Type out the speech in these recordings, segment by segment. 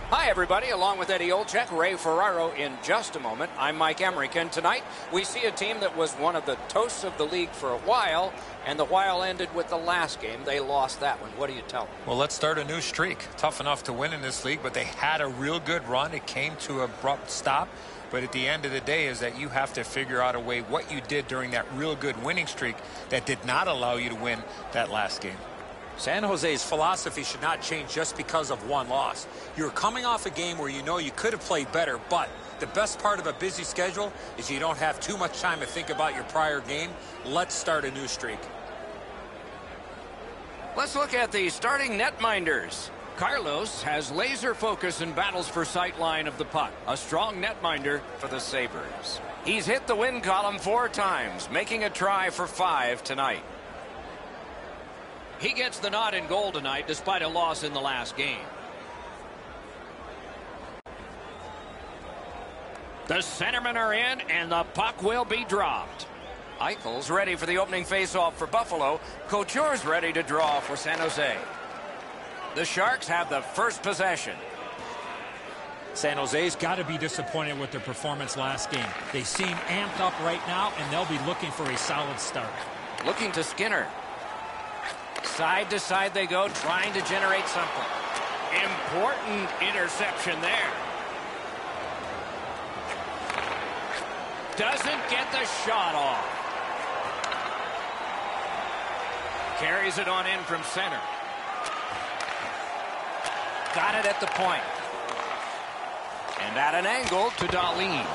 Hi, everybody. Along with Eddie Olczyk, Ray Ferraro in just a moment. I'm Mike Emmerich, and tonight we see a team that was one of the toasts of the league for a while, and the while ended with the last game. They lost that one. What do you tell them? Well, let's start a new streak. Tough enough to win in this league, but they had a real good run. It came to an abrupt stop. But at the end of the day is that you have to figure out a way what you did during that real good winning streak that did not allow you to win that last game. San Jose's philosophy should not change just because of one loss. You're coming off a game where you know you could have played better, but the best part of a busy schedule is you don't have too much time to think about your prior game. Let's start a new streak. Let's look at the starting netminders. Carlos has laser focus and battles for sight line of the puck. A strong netminder for the Sabres. He's hit the win column 4 times, making a try for 5 tonight. He gets the nod in goal tonight despite a loss in the last game. The centermen are in and the puck will be dropped. Eichel's ready for the opening faceoff for Buffalo. Couture's ready to draw for San Jose. The Sharks have the first possession. San Jose's got to be disappointed with their performance last game. They seem amped up right now, and they'll be looking for a solid start. Looking to Skinner. Side to side they go, trying to generate something. Important interception there. Doesn't get the shot off. Carries it on in from center. Got it at the point. And at an angle to Dahlin.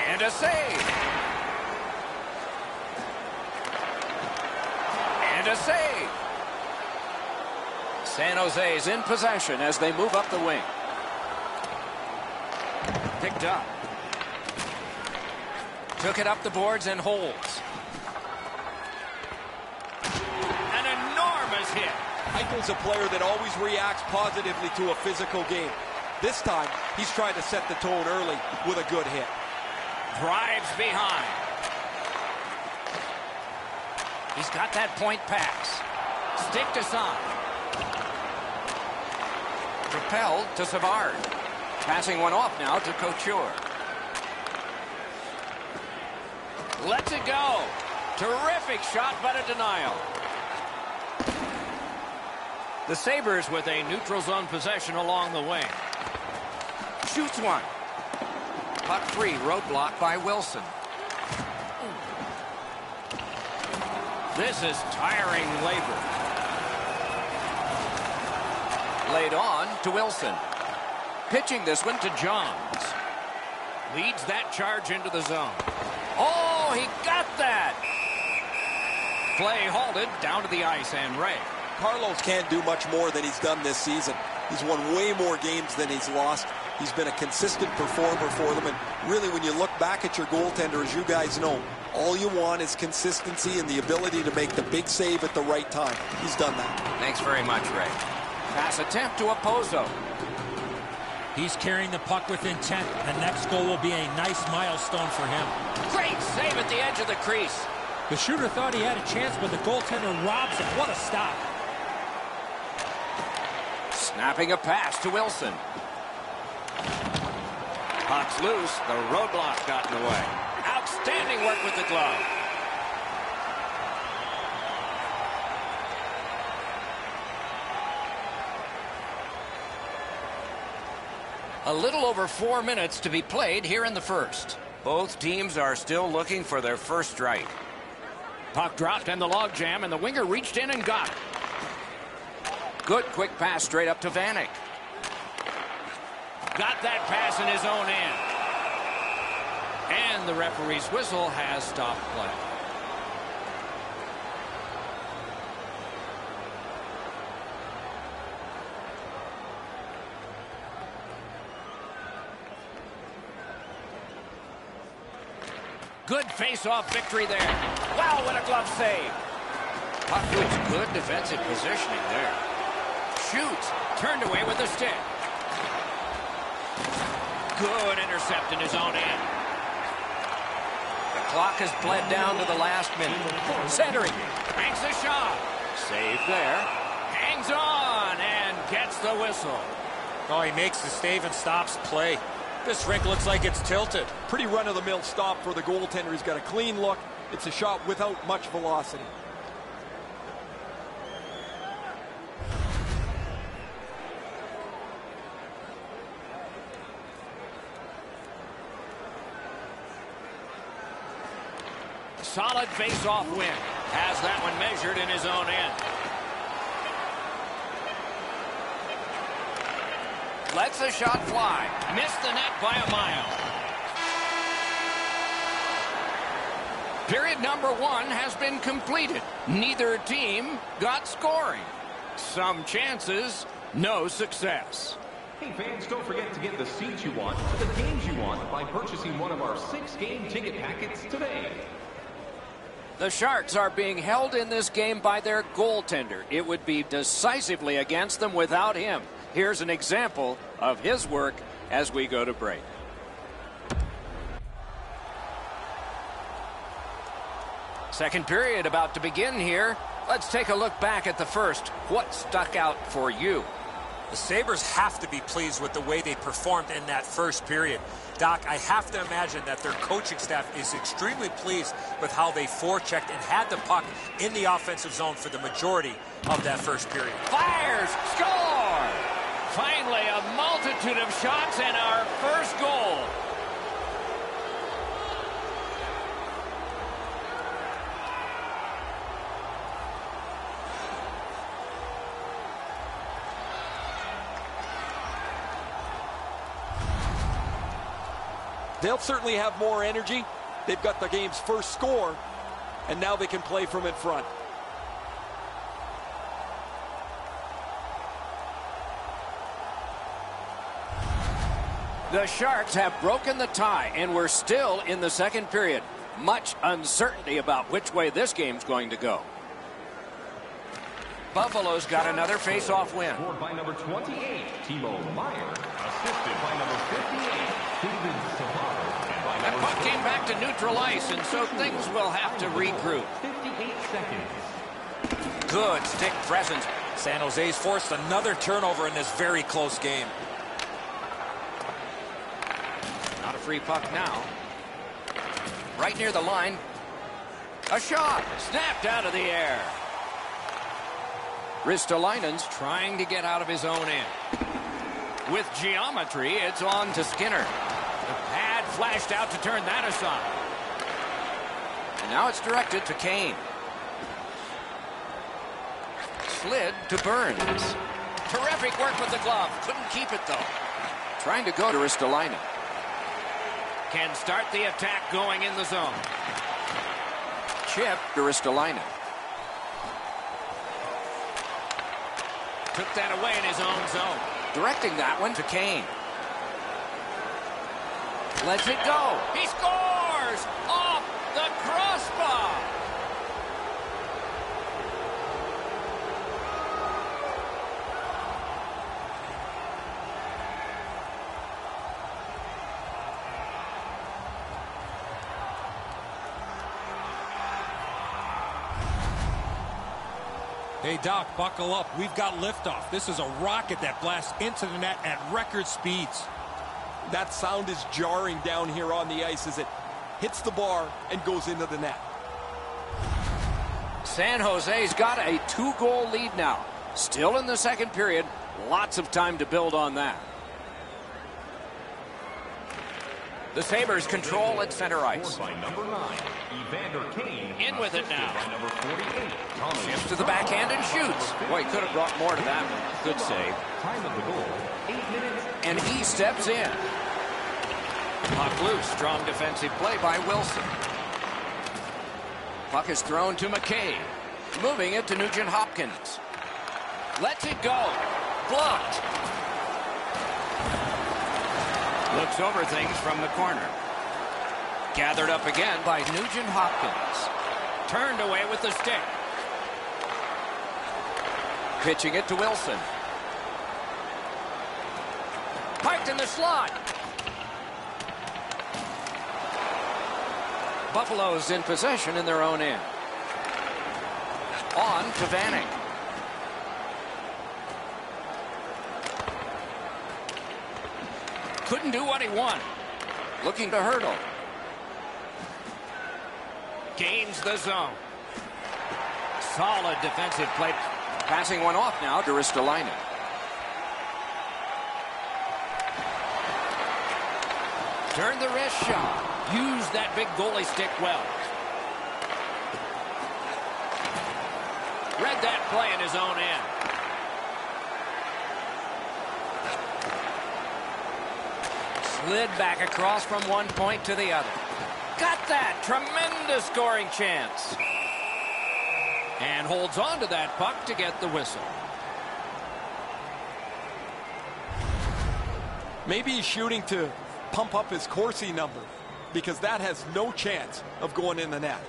And a save. And a save. San Jose is in possession as they move up the wing. Picked up. Took it up the boards and holds. An enormous hit. Eichel's a player that always reacts positively to a physical game. This time, he's trying to set the tone early with a good hit. Drives behind. He's got that point pass. Stick to side. Propelled to Savard. Passing one off now to Couture. Lets it go. Terrific shot, but a denial. The Sabres with a neutral zone possession along the wing. Shoots one. Puck free, roadblock by Wilson. This is tiring labor. Laid on to Wilson. Pitching this one to Johns. Leads that charge into the zone. Oh, he got that. Play halted down to the ice and Ray. Carlos can't do much more than he's done this season. He's won way more games than he's lost. He's been a consistent performer for them. And really, when you look back at your goaltender, as you guys know, all you want is consistency and the ability to make the big save at the right time. He's done that. Thanks very much, Ray. Pass attempt to Opozo. He's carrying the puck with intent. The next goal will be a nice milestone for him. Great save at the edge of the crease. The shooter thought he had a chance, but the goaltender robs him. What a stop. Snapping a pass to Wilson. Puck's loose. The roadblock got in the way. Outstanding work with the glove. A little over 4 minutes to be played here in the first. Both teams are still looking for their first strike. Puck dropped in the logjam, and the winger reached in and got it. Good quick pass straight up to Vanek. Got that pass in his own end. And the referee's whistle has stopped play. Good face-off victory there. Wow, what a glove save. Puck moves, good defensive positioning there. Shoots. Turned away with a stick. Good intercept in his own end. The clock has bled down to the last minute. Centering. Banks a shot. Save there. Hangs on and gets the whistle. Oh, he makes the save and stops play. This rink looks like it's tilted. Pretty run-of-the-mill stop for the goaltender. He's got a clean look. It's a shot without much velocity. Solid face-off win. Has that one measured in his own end. Lets the shot fly. Missed the net by a mile. Period number 1 has been completed. Neither team got scoring. Some chances, no success. Hey fans, don't forget to get the seats you want to the games you want by purchasing one of our 6-game ticket packets today. The Sharks are being held in this game by their goaltender. It would be decisively against them without him. Here's an example of his work as we go to break. Second period about to begin here. Let's take a look back at the first. What stuck out for you? The Sabres have to be pleased with the way they performed in that first period. Doc, I have to imagine that their coaching staff is extremely pleased with how they forechecked and had the puck in the offensive zone for the majority of that first period. Fires! Score! Finally, a multitude of shots and our first goal. They'll certainly have more energy. They've got the game's first score, and now they can play from in front. The Sharks have broken the tie, and we're still in the second period. Much uncertainty about which way this game's going to go. Buffalo's got another face-off win. Scored by number 28, Timo Meier. Assisted by number 58, David Savard. That puck came back to neutral ice, and so things will have to regroup. 58 seconds. Good stick presence. San Jose's forced another turnover in this very close game. Not a free puck now. Right near the line. A shot. Snapped out of the air. Ristolainen's trying to get out of his own end. With geometry, it's on to Skinner. The pad flashed out to turn that aside. And now it's directed to Kane. Slid to Burns. Terrific work with the glove. Couldn't keep it, though. Trying to go to Ristolainen. Can start the attack going in the zone. Chip to Ristolainen. Took that away in his own zone. Directing that one to Kane. Lets it go. He scores! Off the crossbar! Hey, Doc, buckle up. We've got liftoff. This is a rocket that blasts into the net at record speeds. That sound is jarring down here on the ice as it hits the bar and goes into the net. San Jose's got a 2-goal lead now. Still in the second period. Lots of time to build on that. The Sabres control at center ice. By number 9, Evander Kane. In with it now. By number 48, Shifts to the backhand and shoots. Boy, he could have brought more to that one. Good save. Time of the goal, 8 minutes. And he steps in. Puck loose. Strong defensive play by Wilson. Puck is thrown to McKay. Moving it to Nugent Hopkins. Lets it go. Blocked. Looks over things from the corner. Gathered up again by Nugent Hopkins. Turned away with the stick. Pitching it to Wilson. Parked in the slot. Buffalo's in possession in their own end. On to Vanek. Couldn't do what he wanted. Looking to hurdle. Gains the zone. Solid defensive play. Passing one off now to Ristolainen. Turned the wrist shot. Used that big goalie stick well. Read that play in his own end. Slid back across from one point to the other. Got that. Tremendous scoring chance. And holds on to that puck to get the whistle. Maybe he's shooting to pump up his Corsi number, because that has no chance of going in the net.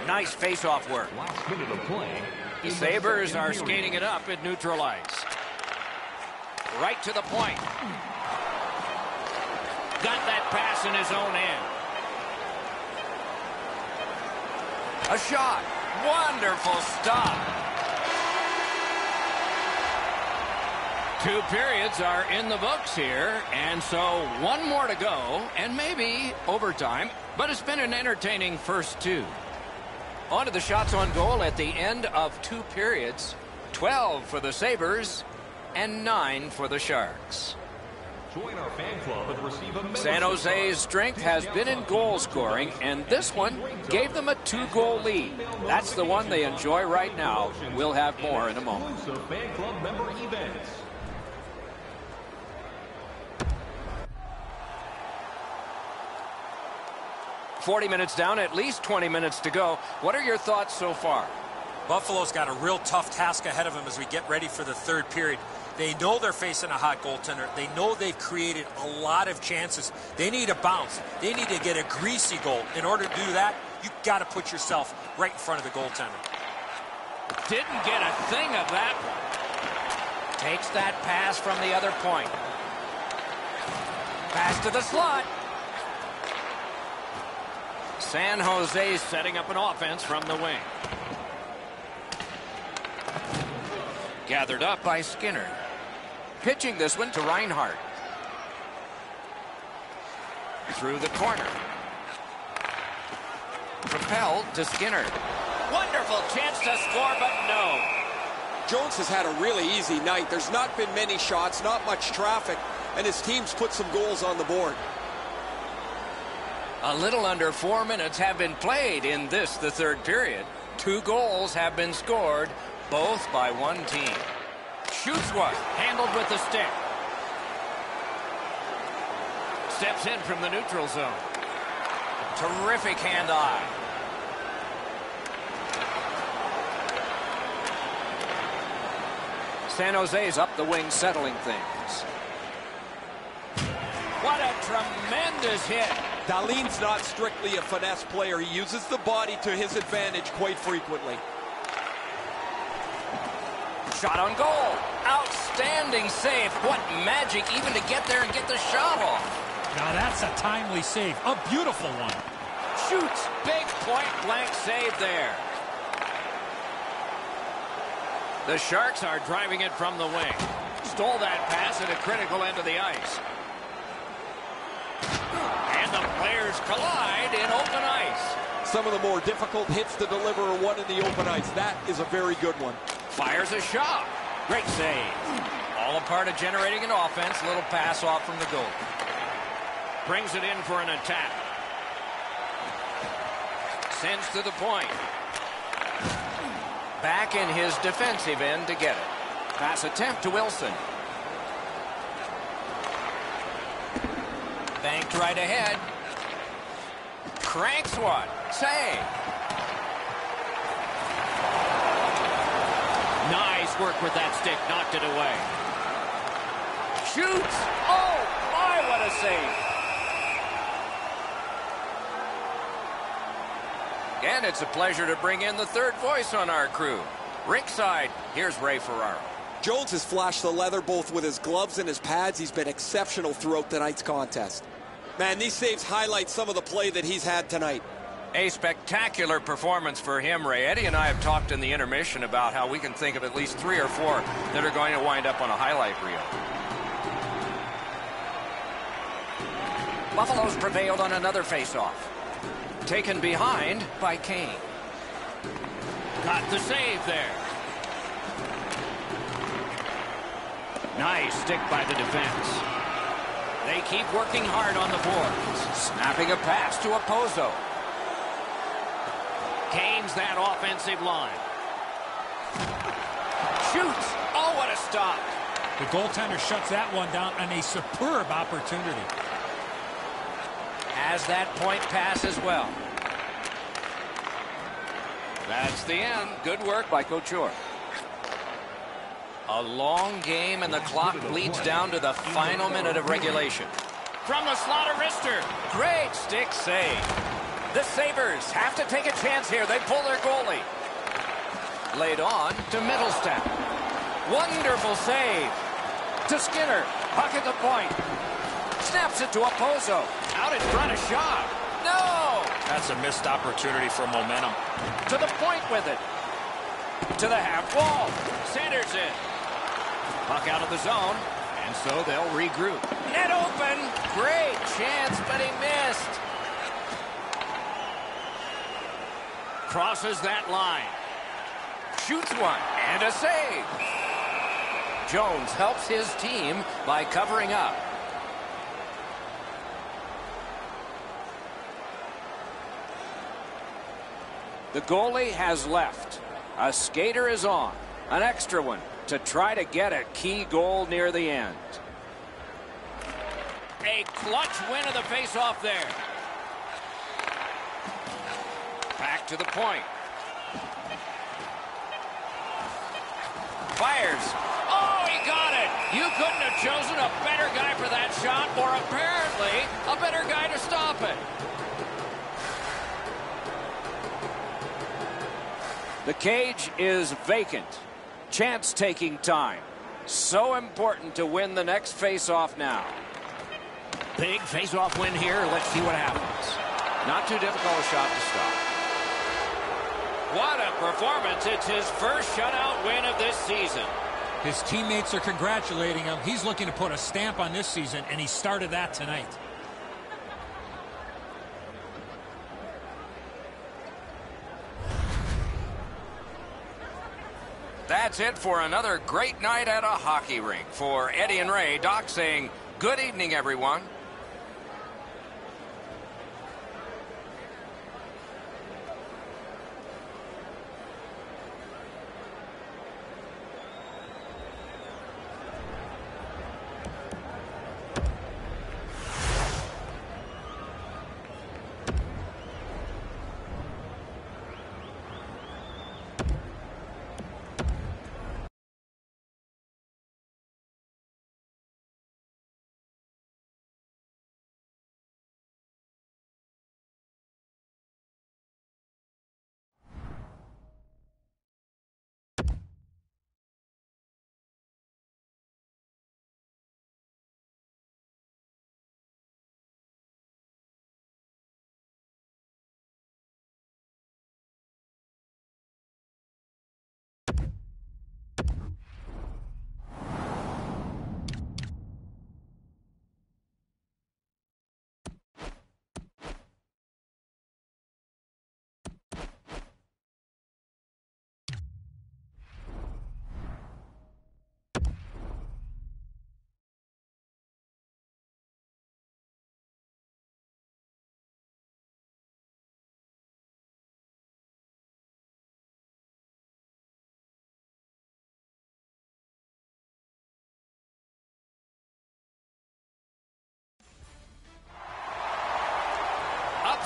Nice face-off work. Last minute of play. The Sabres are skating it up at neutral ice. Right to the point. Got that pass in his own end. A shot. Wonderful stop. 2 periods are in the books here, and so one more to go, and maybe overtime, but it's been an entertaining first 2. On to the shots on goal at the end of 2 periods. 12 for the Sabres and 9 for the Sharks. Join our fan club and receive a San Jose's strength has been in goal scoring, and this one gave them a 2-goal lead. That's the one they enjoy right now. We'll have more in a moment. Exclusive fan club member events. .40 minutes down, at least 20 minutes to go. What are your thoughts so far? Buffalo's got a real tough task ahead of them as we get ready for the 3rd period. They know they're facing a hot goaltender. They know they've created a lot of chances. They need a bounce. They need to get a greasy goal. In order to do that, you've got to put yourself right in front of the goaltender. Didn't get a thing of that one. Takes that pass from the other point. Pass to the slot. San Jose setting up an offense from the wing. Gathered up by Skinner. Pitching this one to Reinhart. Through the corner. Propelled to Skinner. Wonderful chance to score, but no. Jones has had a really easy night. There's not been many shots, not much traffic, and his team's put some goals on the board. A little under 4 minutes have been played in this, the 3rd period. 2 goals have been scored, both by one team. Shoots one, handled with the stick. Steps in from the neutral zone. Terrific hand-eye. San Jose's up the wing, settling things. What a tremendous hit. Dahlin's not strictly a finesse player. He uses the body to his advantage quite frequently. Shot on goal. Outstanding save. What magic even to get there and get the shot off. Now that's a timely save. A beautiful one. Shoots. Big point-blank save there. The Sharks are driving it from the wing. Stole that pass at a critical end of the ice. And the players collide in open ice. Some of the more difficult hits to deliver are one in the open ice. That is a very good one. Fires a shot. Great save. All a part of generating an offense. Little pass off from the goal. Brings it in for an attack. Sends to the point. Back in his defensive end to get it. Pass attempt to Wilson. Banked right ahead. Cranks one. save. Nice work with that stick. Knocked it away. Shoots. Oh, my, what a save. And it's a pleasure to bring in the third voice on our crew. Rinkside, here's Ray Ferraro. Jones has flashed the leather both with his gloves and his pads. He's been exceptional throughout tonight's contest. Man, these saves highlight some of the play that he's had tonight. A spectacular performance for him, Ray. Eddie and I have talked in the intermission about how we can think of at least 3 or 4 that are going to wind up on a highlight reel. Buffalo's prevailed on another faceoff. Taken behind by Kane. Got the save there. Nice stick by the defense. They keep working hard on the boards. Snapping a pass to Opozo. Kane's that offensive line. Shoots. Oh, what a stop. The goaltender shuts that one down on a superb opportunity. Has that point pass as well. That's the end. Good work by Couture. A long game, and the clock bleeds down to the final minute of regulation. From the slot of wrister. Great stick save. The Sabres have to take a chance here. They pull their goalie. Laid on to Middlestat. Wonderful save. To Skinner. Puck at the point. Snaps it to Opozo. Out in front, a shot. No! That's a missed opportunity for momentum. To the point with it. To the half wall. Centers it. Puck out of the zone. And so they'll regroup. Net open. Great chance, but he missed. Crosses that line. Shoots one. And a save. Jones helps his team by covering up. The goalie has left. A skater is on. An extra one to try to get a key goal near the end. A clutch win of the faceoff there. Back to the point. Fires. Oh, he got it. You couldn't have chosen a better guy for that shot, or apparently a better guy to stop it. The cage is vacant. Chance-taking time. So important to win the next face-off now. Big face-off win here. Let's see what happens. Not too difficult a shot to stop. What a performance. It's his first shutout win of this season. His teammates are congratulating him. He's looking to put a stamp on this season, and he started that tonight. That's it for another great night at a hockey rink. For Eddie and Ray, Doc saying, good evening, everyone.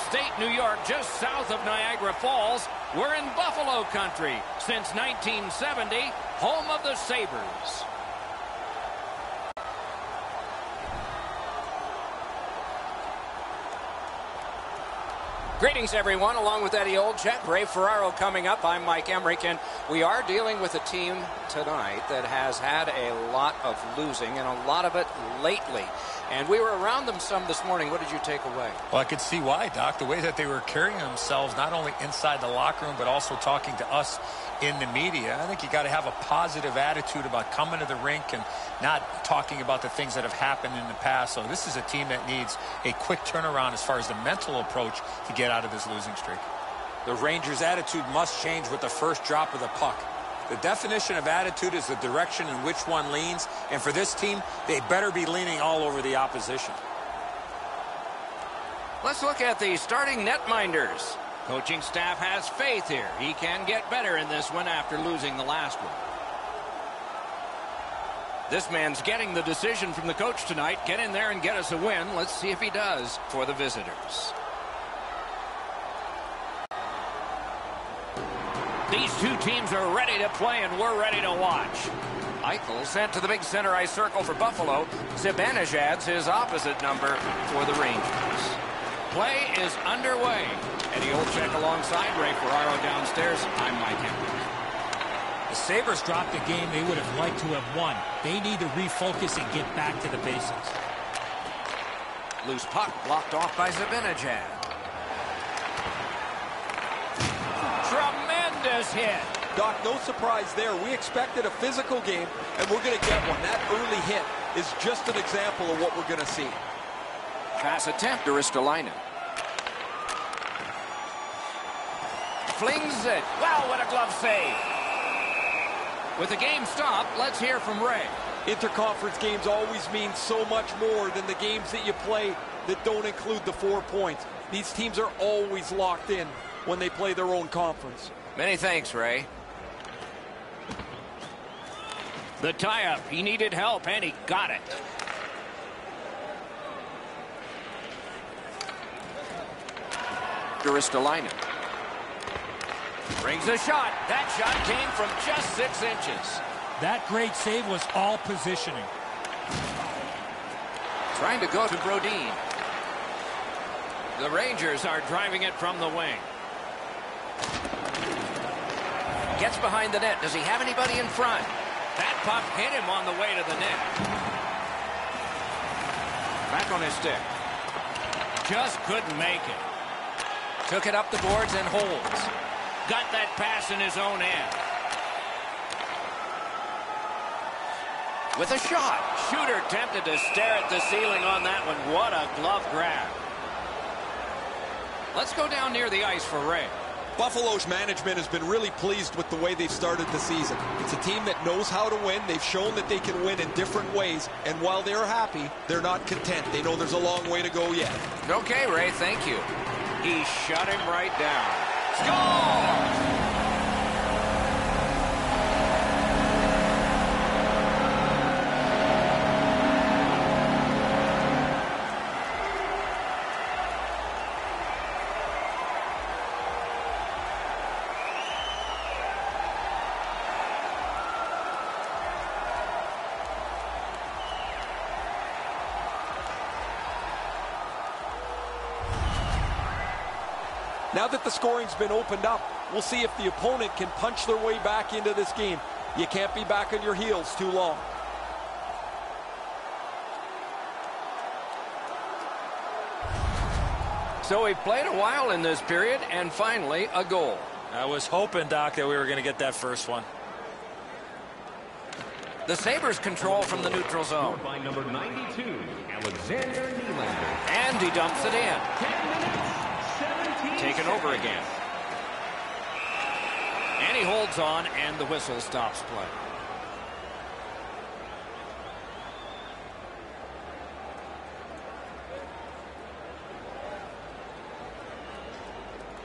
upstate New York, just south of Niagara Falls. We're in Buffalo country since 1970, home of the Sabres. Greetings, everyone. Along with Eddie Olczyk, Ray Ferraro coming up. I'm Mike Emmerich, and we are dealing with a team tonight that has had a lot of losing, and a lot of it lately. And we were around them some this morning. What did you take away? Well, I could see why, Doc. The way that they were carrying themselves, not only inside the locker room, but also talking to us in the media. I think you got to have a positive attitude about coming to the rink and not talking about the things that have happened in the past. So this is a team that needs a quick turnaround as far as the mental approach to get out of this losing streak. The Rangers' attitude must change with the first drop of the puck. The definition of attitude is the direction in which one leans, and for this team, they better be leaning all over the opposition. Let's look at the starting netminders. Coaching staff has faith here. He can get better in this one after losing the last one. This man's getting the decision from the coach tonight. Get in there and get us a win. Let's see if he does for the visitors. These two teams are ready to play, and we're ready to watch. Eichel sent to the big center ice circle for Buffalo. Zibanejad's his opposite number for the Rangers. Play is underway. Eddie Olczyk alongside Ray Ferraro downstairs. I'm Mike Emmerich. The Sabres dropped a game they would have liked to have won. They need to refocus and get back to the basics. Loose puck blocked off by Zibanejad. Tremendous hit. Doc, no surprise there. We expected a physical game, and we're going to get one. That early hit is just an example of what we're going to see. Pass attempt to Ristolainen. Flings it. Wow, what a glove save. With the game stopped, let's hear from Ray. Interconference games always mean so much more than the games that you play that don't include the 4 points. These teams are always locked in when they play their own conference. Many thanks, Ray. The tie-up. He needed help, and he got it. Ristolainen brings a shot. That shot came from just 6 inches. That great save was all positioning. Trying to go to Brodin. The Rangers are driving it from the wing. Gets behind the net. Does he have anybody in front? That puck hit him on the way to the net. Back on his stick. Just couldn't make it. Took it up the boards and holds. Got that pass in his own end. With a shot. Shooter tempted to stare at the ceiling on that one. What a glove grab. Let's go down near the ice for Ray. Buffalo's management has been really pleased with the way they've started the season. It's a team that knows how to win. They've shown that they can win in different ways. And while they're happy, they're not content. They know there's a long way to go yet. Okay, Ray, thank you. He shut him right down. Score! Now that the scoring's been opened up, we'll see if the opponent can punch their way back into this game. You can't be back on your heels too long. So we played a while in this period, and finally a goal. I was hoping, Doc, that we were going to get that first one. The Sabres control from the neutral zone. By number 92, Alexander Nylander. And he dumps it in. 10 minutes, 17 Taken over seconds. again. And he holds on, and the whistle stops play.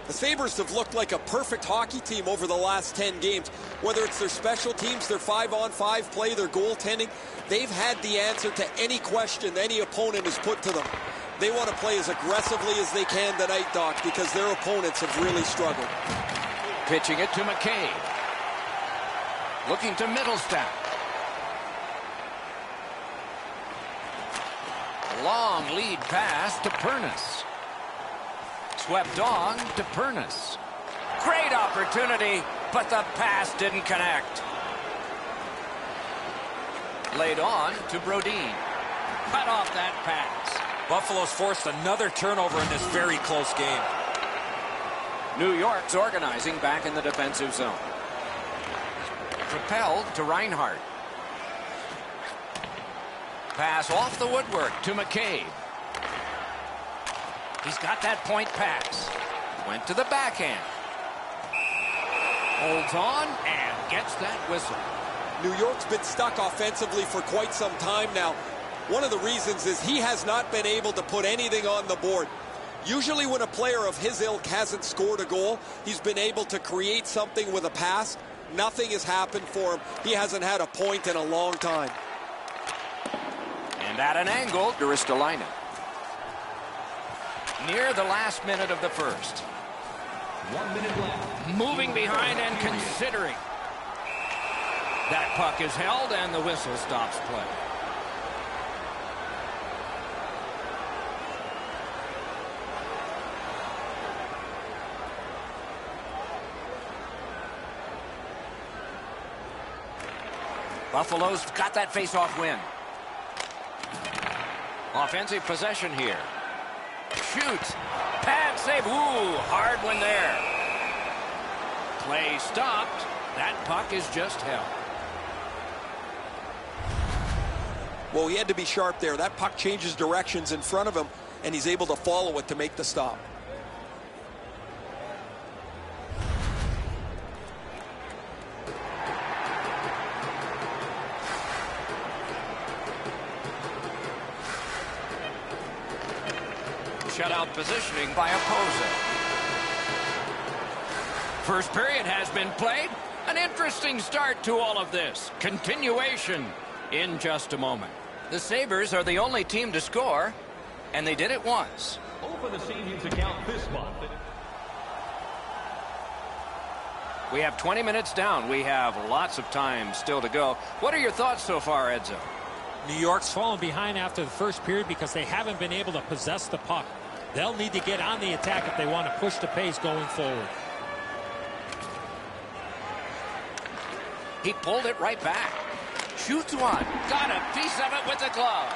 The Sabres have looked like a perfect hockey team over the last 10 games. Whether it's their special teams, their 5-on-5 play, their goaltending, they've had the answer to any question any opponent has put to them. They want to play as aggressively as they can tonight, Doc, because their opponents have really struggled. Pitching it to McCabe. Looking to Middlestat. Long lead pass to Pernis. Swept on to Pernis. Great opportunity, but the pass didn't connect. Laid on to Brodin. Cut off that pass. Buffalo's forced another turnover in this very close game. New York's organizing back in the defensive zone. Propelled to Reinhart. Pass off the woodwork to McCabe. He's got that point pass. Went to the backhand. Holds on and gets that whistle. New York's been stuck offensively for quite some time now. One of the reasons is he has not been able to put anything on the board. Usually when a player of his ilk hasn't scored a goal, he's been able to create something with a pass. Nothing has happened for him. He hasn't had a point in a long time. And at an angle, Ristolainen. Near the last minute of the first. 1 minute left. Moving behind and considering. That puck is held and the whistle stops play. Buffalo's got that face-off win. Offensive possession here. Shoots. Pad save. Ooh, hard one there. Play stopped. That puck is just held. Well, he had to be sharp there. That puck changes directions in front of him, and he's able to follow it to make the stop. Shutout positioning by Opoza. First period has been played. An interesting start to all of this. Continuation in just a moment. The Sabres are the only team to score, and they did it once. Open the Sabres account this month. We have 20 minutes down. We have lots of time still to go. What are your thoughts so far, Edzo? New York's fallen behind after the first period because they haven't been able to possess the puck. They'll need to get on the attack if they want to push the pace going forward. He pulled it right back. Shoots one. Got a piece of it with the glove.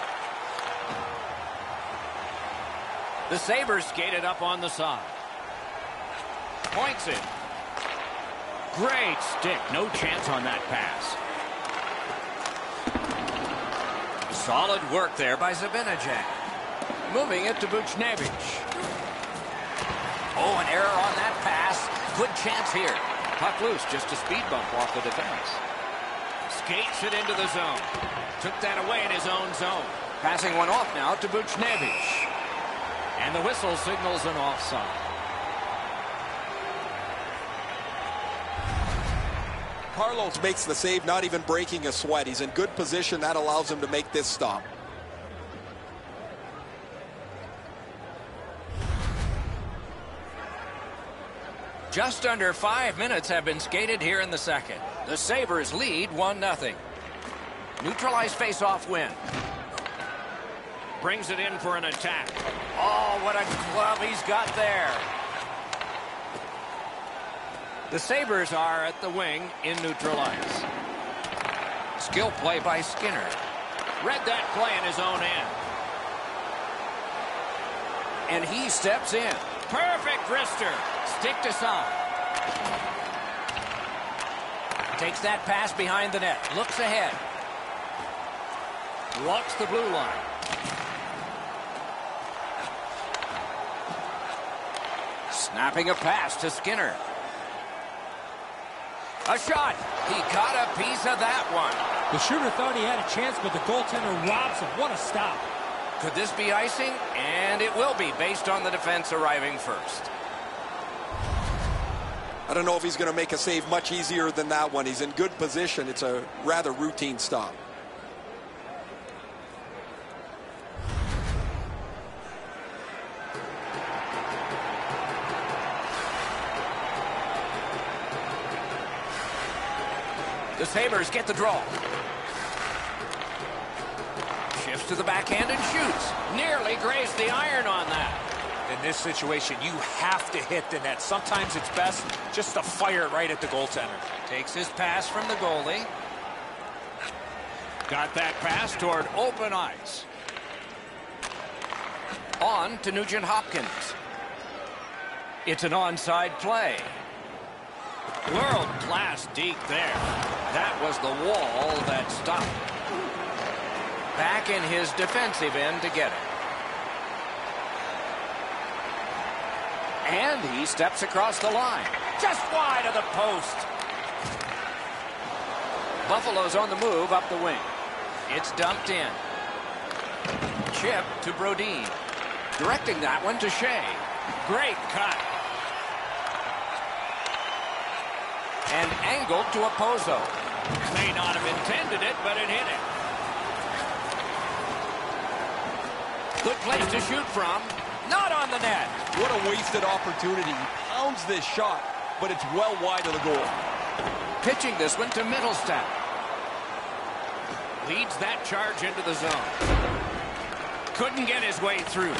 The Sabres skated up on the side. Points it. Great stick. No chance on that pass. Solid work there by Zibanejad. Moving it to Buchnevich. Oh, an error on that pass. Good chance here. Puck loose, just a speed bump off the defense. Skates it into the zone. Took that away in his own zone. Passing one off now to Buchnevich. And the whistle signals an offside. Carlos makes the save, not even breaking a sweat. He's in good position. That allows him to make this stop. Just under 5 minutes have been skated here in the second. The Sabres lead 1-0. Neutralized face-off win. Brings it in for an attack. Oh, what a glove he's got there. The Sabres are at the wing in neutral ice. Skill play by Skinner. Read that play in his own end. And he steps in. Perfect wrister. Stick to side. Takes that pass behind the net. Looks ahead. Walks the blue line. Snapping a pass to Skinner. A shot. He got a piece of that one. The shooter thought he had a chance, but the goaltender robs him. What a stop. Could this be icing? And it will be, based on the defense arriving first. I don't know if he's going to make a save much easier than that one. He's in good position. It's a rather routine stop. The Sabres get the draw. Shifts to the backhand and shoots. Nearly grazed the iron on that. In this situation, you have to hit the net. Sometimes it's best just to fire it right at the goaltender. Takes his pass from the goalie. Got that pass toward open ice. On to Nugent Hopkins. It's an onside play. World-class deke there. That was the wall that stopped. Back in his defensive end to get it. And he steps across the line. Just wide of the post. Buffalo's on the move up the wing. It's dumped in. Chip to Brodin. Directing that one to Shea. Great cut. And angled to Opozo. May not have intended it, but it hit it. Good place to shoot from. Not on the net. What a wasted opportunity. He pounds this shot, but it's well wide of the goal. Pitching this one to Middlestat. Leads that charge into the zone. Couldn't get his way through.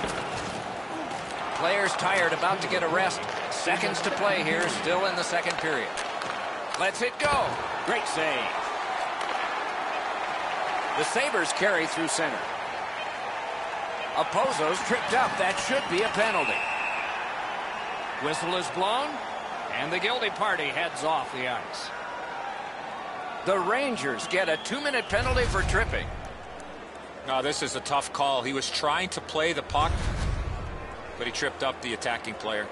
Players tired, about to get a rest. Seconds to play here, still in the second period. Lets it go. Great save. The Sabres carry through center. Opozo's tripped up. That should be a penalty. Whistle is blown, and the guilty party heads off the ice. The Rangers get a 2-minute penalty for tripping. No, this is a tough call. He was trying to play the puck, but he tripped up the attacking player.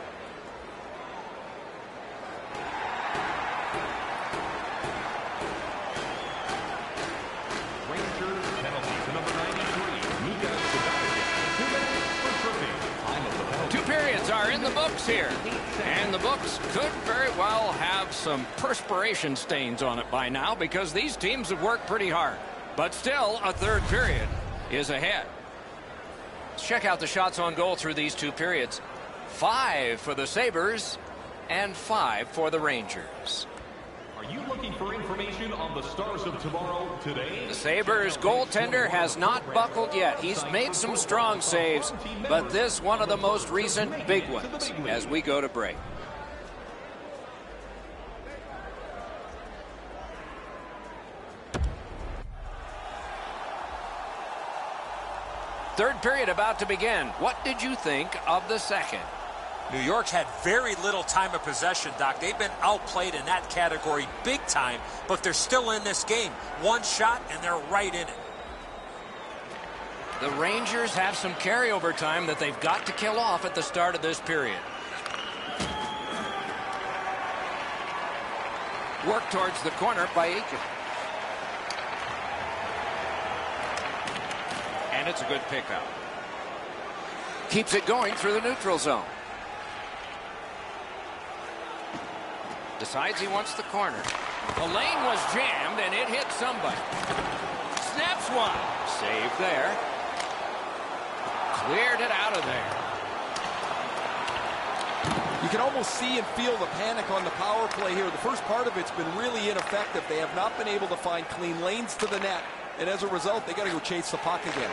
Rangers penalty to number 93, Mika Zibanejad. 2 minutes for tripping. Time of the penalty. 2 periods are in the books here. And the books could very well have some perspiration stains on it by now because these teams have worked pretty hard. But still, a third period is ahead. Let's check out the shots on goal through these 2 periods. 5 for the Sabres and 5 for the Rangers. Are you looking for information on the Stars of Tomorrow today? The Sabres goaltender has not buckled yet. He's made some strong saves, but this one of the most recent big ones as we go to break. Third period about to begin. What did you think of the second? New York's had very little time of possession, Doc. They've been outplayed in that category big time, but they're still in this game. One shot, and they're right in it. The Rangers have some carryover time that they've got to kill off at the start of this period. Work towards the corner by Aiken. And it's a good pickup. Keeps it going through the neutral zone. Decides he wants the corner. The lane was jammed and it hit somebody. Snaps one. Save there. Cleared it out of there. You can almost see and feel the panic on the power play here. The first part of it's been really ineffective. They have not been able to find clean lanes to the net. And as a result, they got to go chase the puck again.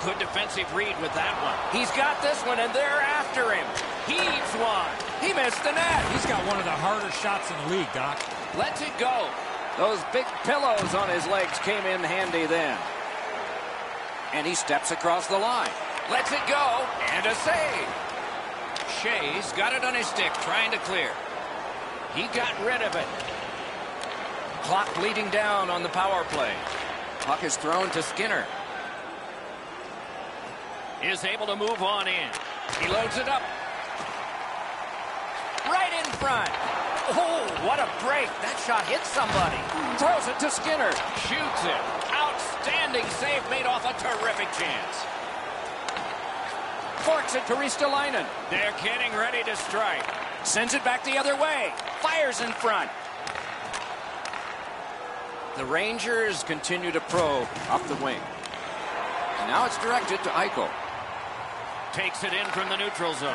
Good defensive read with that one. He's got this one, and they're after him. Heaves one. He missed the net. He's got one of the harder shots in the league, Doc. Lets it go. Those big pillows on his legs came in handy then. And he steps across the line. Lets it go, and a save. Shea's got it on his stick, trying to clear. He got rid of it. Clock bleeding down on the power play. Puck is thrown to Skinner. Is able to move on in. He loads it up. Right in front. Oh, what a break. That shot hit somebody. Throws it to Skinner. Shoots it. Outstanding save made off a terrific chance. Forks it to Ristolainen. They're getting ready to strike. Sends it back the other way. Fires in front. The Rangers continue to probe up the wing. And now it's directed to Eichel. Takes it in from the neutral zone.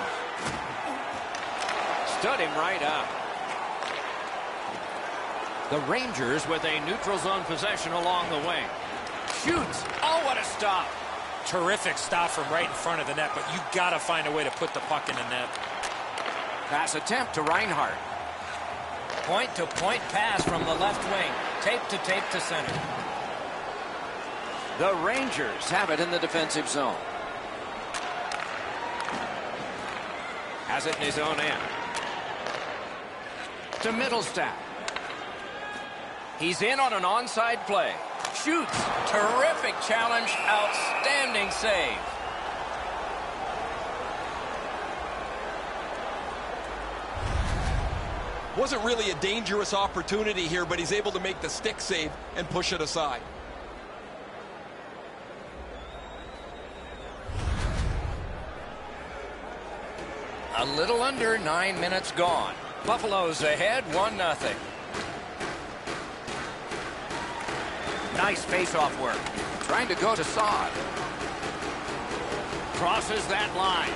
Stood him right up. The Rangers with a neutral zone possession along the wing. Shoots. Oh, what a stop. Terrific stop from right in front of the net, but you got to find a way to put the puck in the net. Pass attempt to Reinhart. Point-to-point pass from the left wing. Tape to center. The Rangers have it in the defensive zone. Has it in his own end. To Middlestat. He's in on an onside play. Shoots. Terrific challenge. Outstanding save. Wasn't really a dangerous opportunity here, but he's able to make the stick save and push it aside. A little under 9 minutes gone. Buffalo's ahead 1-0. Nice face-off work. Trying to go to Saad. Crosses that line.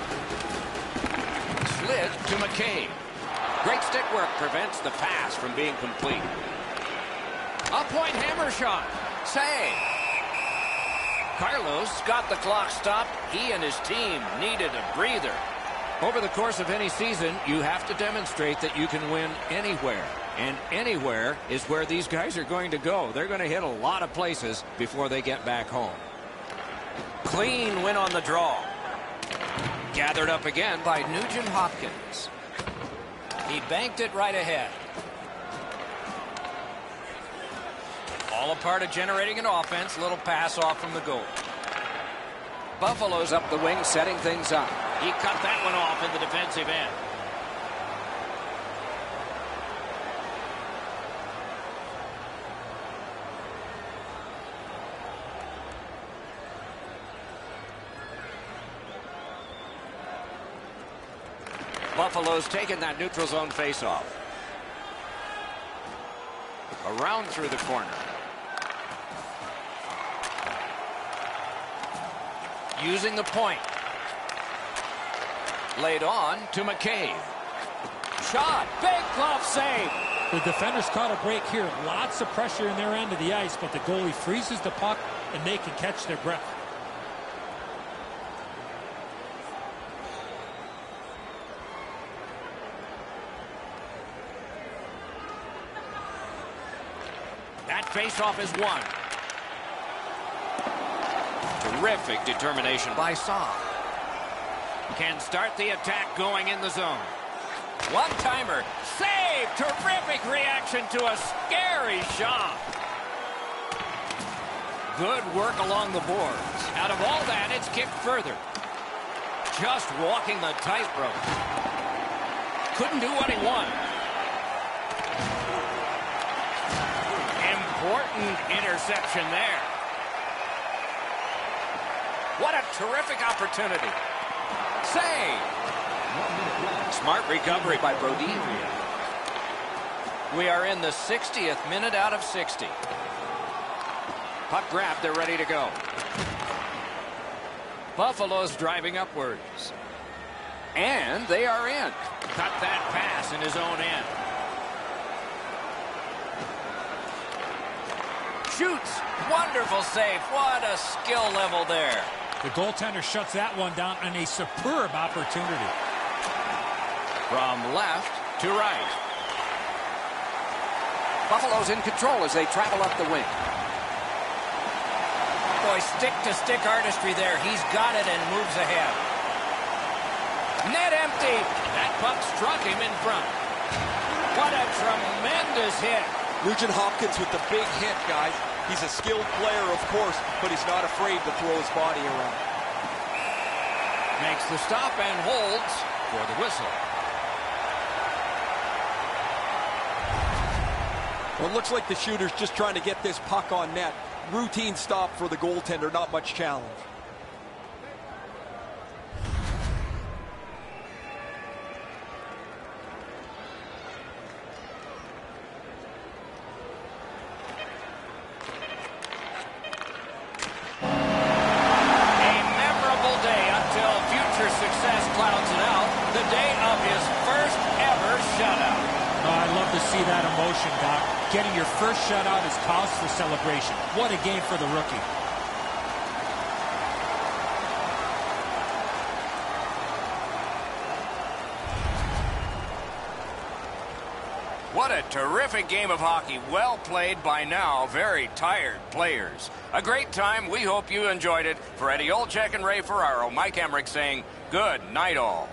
Slid to McCabe. Great stick work prevents the pass from being complete. A point hammer shot. Save. Carlos got the clock stopped. He and his team needed a breather. Over the course of any season, you have to demonstrate that you can win anywhere. And anywhere is where these guys are going to go. They're going to hit a lot of places before they get back home. Clean win on the draw. Gathered up again by Nugent Hopkins. He banked it right ahead. All a part of generating an offense. Little pass off from the goal. Buffalo's up the wing, setting things up. He cut that one off in the defensive end. Buffalo's taken that neutral zone faceoff. Around through the corner. Using the point. Laid on to McCabe. Shot. Big glove save. The defenders caught a break here. Lots of pressure in their end of the ice, but the goalie freezes the puck and they can catch their breath. That faceoff is won. Terrific determination by Saad. Can start the attack going in the zone. One-timer. Save! Terrific reaction to a scary shot. Good work along the boards. Out of all that, it's kicked further. Just walking the tightrope. Couldn't do what he wanted. Important interception there. What a terrific opportunity. Save. Smart recovery by Brody. We are in the 60th minute out of 60. Puck grab, they're ready to go. Buffalo's driving upwards. And they are in. Cut that pass in his own end. Shoots. Wonderful save. What a skill level there. The goaltender shuts that one down on a superb opportunity. From left to right. Buffalo's in control as they travel up the wing. Boy, stick-to-stick artistry there. He's got it and moves ahead. Net empty. That puck struck him in front. What a tremendous hit. Nugent Hopkins with the big hit, guys. He's a skilled player, of course, but he's not afraid to throw his body around. Makes the stop and holds for the whistle. Well, it looks like the shooter's just trying to get this puck on net. Routine stop for the goaltender, not much challenge. Success clouds it out. The day of his first ever shutout. Oh, I'd love to see that motion, Doc. Getting your first shutout is cause for celebration. What a game for the rookie. What a terrific game of hockey. Well played by now. Very tired players. A great time. We hope you enjoyed it. For Eddie Olczyk and Ray Ferraro, Mike Emmerich saying good night all.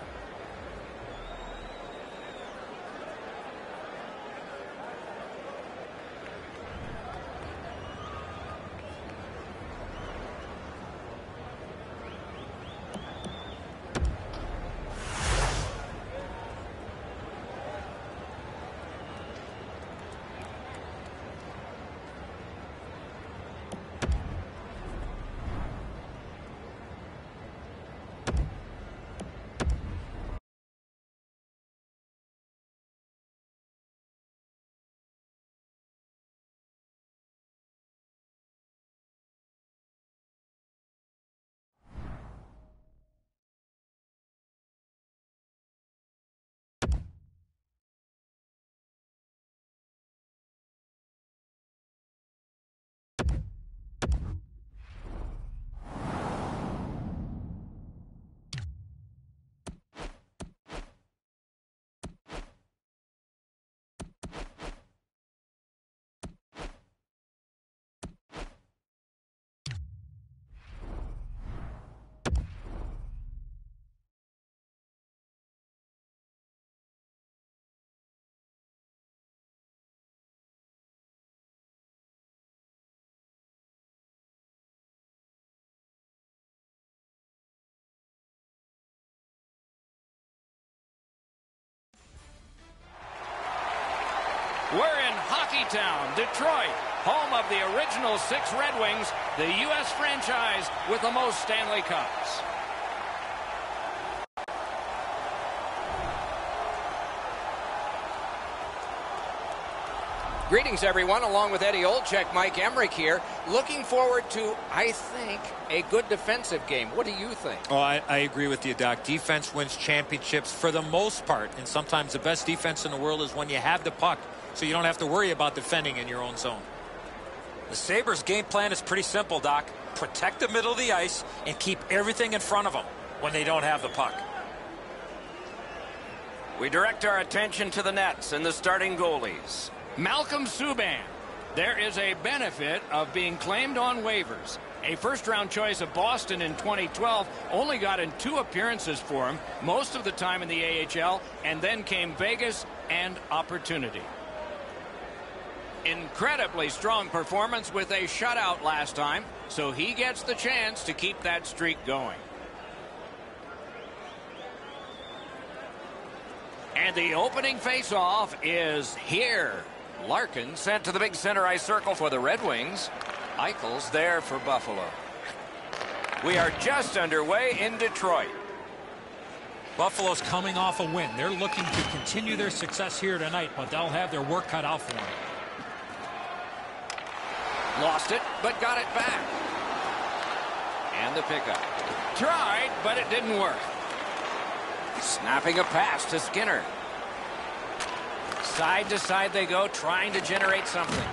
We're in Hockeytown, Detroit, home of the original 6 Red Wings, the U.S. franchise with the most Stanley Cups. Greetings, everyone. Along with Eddie Olczyk, Mike Emmerich here. Looking forward to, I think, a good defensive game. What do you think? Oh, I agree with you, Doc. Defense wins championships for the most part, and sometimes the best defense in the world is when you have the puck, so you don't have to worry about defending in your own zone. The Sabres' game plan is pretty simple, Doc. Protect the middle of the ice and keep everything in front of them when they don't have the puck. We direct our attention to the nets and the starting goalies. Malcolm Subban. There is a benefit of being claimed on waivers. A first-round choice of Boston in 2012, only got in 2 appearances for him, most of the time in the AHL, and then came Vegas and opportunity. Incredibly strong performance with a shutout last time, so he gets the chance to keep that streak going. And the opening face-off is here. Larkin sent to the big center ice circle for the Red Wings. Eichel's there for Buffalo. We are just underway in Detroit. Buffalo's coming off a win. They're looking to continue their success here tonight, but they'll have their work cut out for them. Lost it, but got it back. And the pickup. Tried, but it didn't work. Snapping a pass to Skinner. Side to side they go, trying to generate something.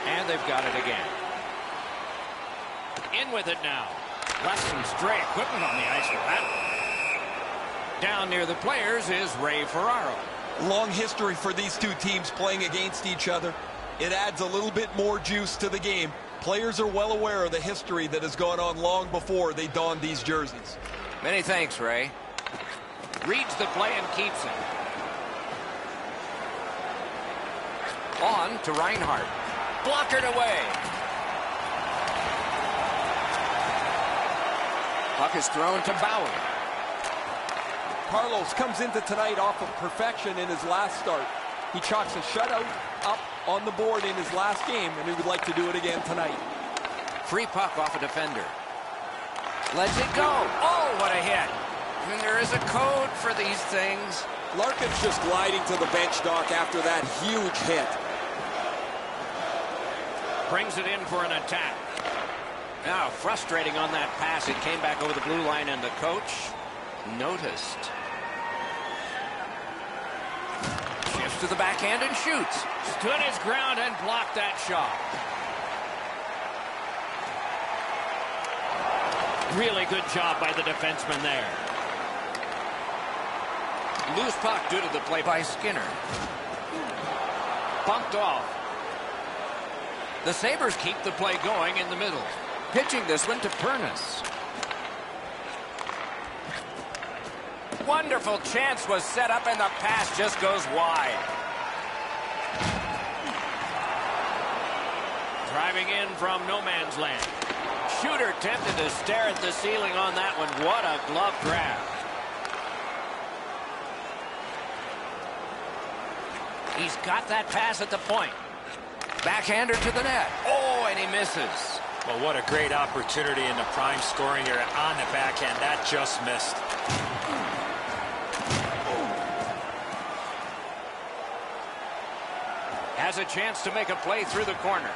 And they've got it again. In with it now. Left some stray equipment on the ice for that. Down near the players is Ray Ferraro. Long history for these 2 teams playing against each other. It adds a little bit more juice to the game. Players are well aware of the history that has gone on long before they donned these jerseys. Many thanks, Ray. Reads the play and keeps it. On to Reinhart. Blockered away. Puck is thrown to Bauer. Carlos comes into tonight off of perfection in his last start. He chalks a shutout up on the board in his last game, and he would like to do it again tonight. Free puck off a defender. Lets it go. Oh, what a hit. And there is a code for these things. Larkin's just gliding to the bench, Doc, after that huge hit. Brings it in for an attack. Now, frustrating on that pass. It came back over the blue line, and the coach noticed. Shifts to the backhand and shoots. Stood his ground and blocked that shot. Really good job by the defenseman there. Loose puck due to the play by Skinner. Bumped off. The Sabres keep the play going in the middle. Pitching this one to Pernis. Wonderful chance was set up and the pass just goes wide. Driving in from no man's land. Shooter tempted to stare at the ceiling on that one. What a glove grab. He's got that pass at the point. Backhander to the net. Oh, and he misses. Well, what a great opportunity in the prime scoring area on the backhand. That just missed. Has a chance to make a play through the corner.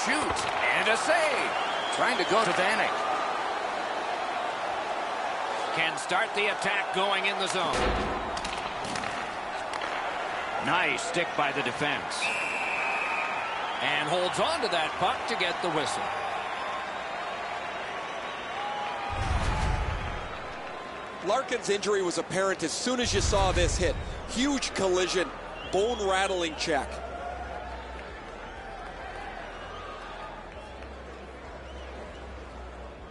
Shoots and a save. Trying to go to Vanek. Can start the attack going in the zone. Nice stick by the defense. And holds on to that puck to get the whistle. Larkin's injury was apparent as soon as you saw this hit. Huge collision, bone-rattling check.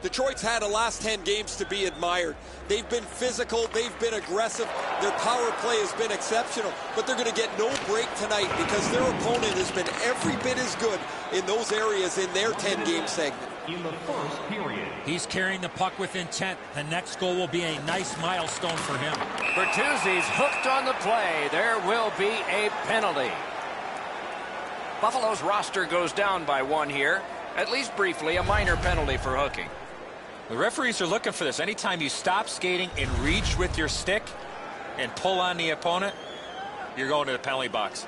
Detroit's had the last 10 games to be admired. They've been physical, they've been aggressive, their power play has been exceptional, but they're going to get no break tonight because their opponent has been every bit as good in those areas in their 10-game segment. In the first period. He's carrying the puck with intent. The next goal will be a nice milestone for him. Bertuzzi's hooked on the play. There will be a penalty. Buffalo's roster goes down by one here. At least briefly, a minor penalty for hooking. The referees are looking for this. Anytime you stop skating and reach with your stick and pull on the opponent, you're going to the penalty box.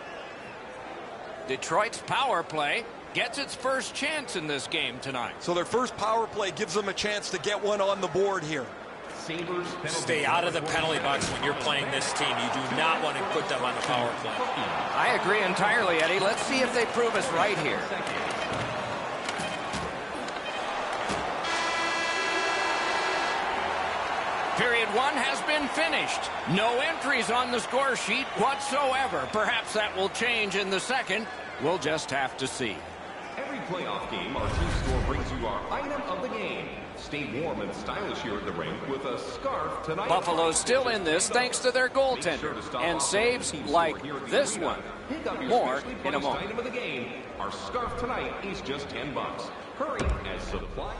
Detroit's power play gets its first chance in this game tonight. So their first power play gives them a chance to get one on the board here. Sabres Stay out of the penalty box when you're playing this team. You do not want to put them on the power play. I agree entirely, Eddie. Let's see if they prove us right here. Period one has been finished. No entries on the score sheet whatsoever. Perhaps that will change in the second. We'll just have to see. Every playoff game, our team store brings you our item of the game. Stay warm and stylish here at the rink with a scarf tonight. Buffalo's still in this thanks to their goaltender and saves like this one. More in a moment. Item of the game. Our scarf tonight is just $10. Hurry as supply.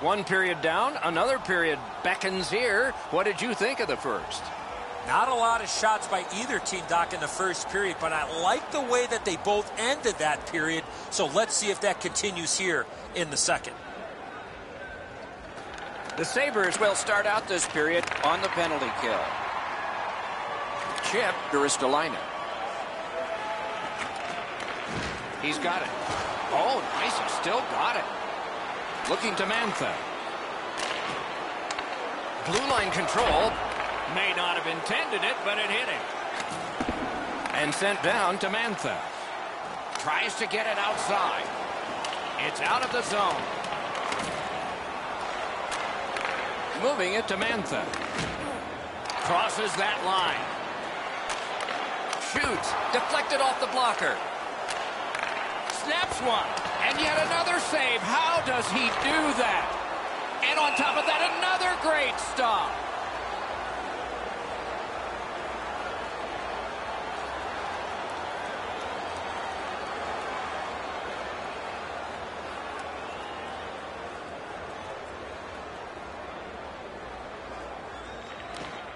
One period down, another period beckons here. What did you think of the first? Not a lot of shots by either team, Doc, in the first period, but I like the way that they both ended that period. So let's see if that continues here in the second. The Sabres will start out this period on the penalty kill. Chip to Ristolainen. He's got it. Oh, nice. He still got it. Looking to Mantha. Blue line control. May not have intended it, but it hit him. And sent down to Mantha. Tries to get it outside. It's out of the zone. Moving it to Mantha. Crosses that line. Shoots. Deflected off the blocker. Snaps one. And yet another save. How does he do that? And on top of that, another great stop.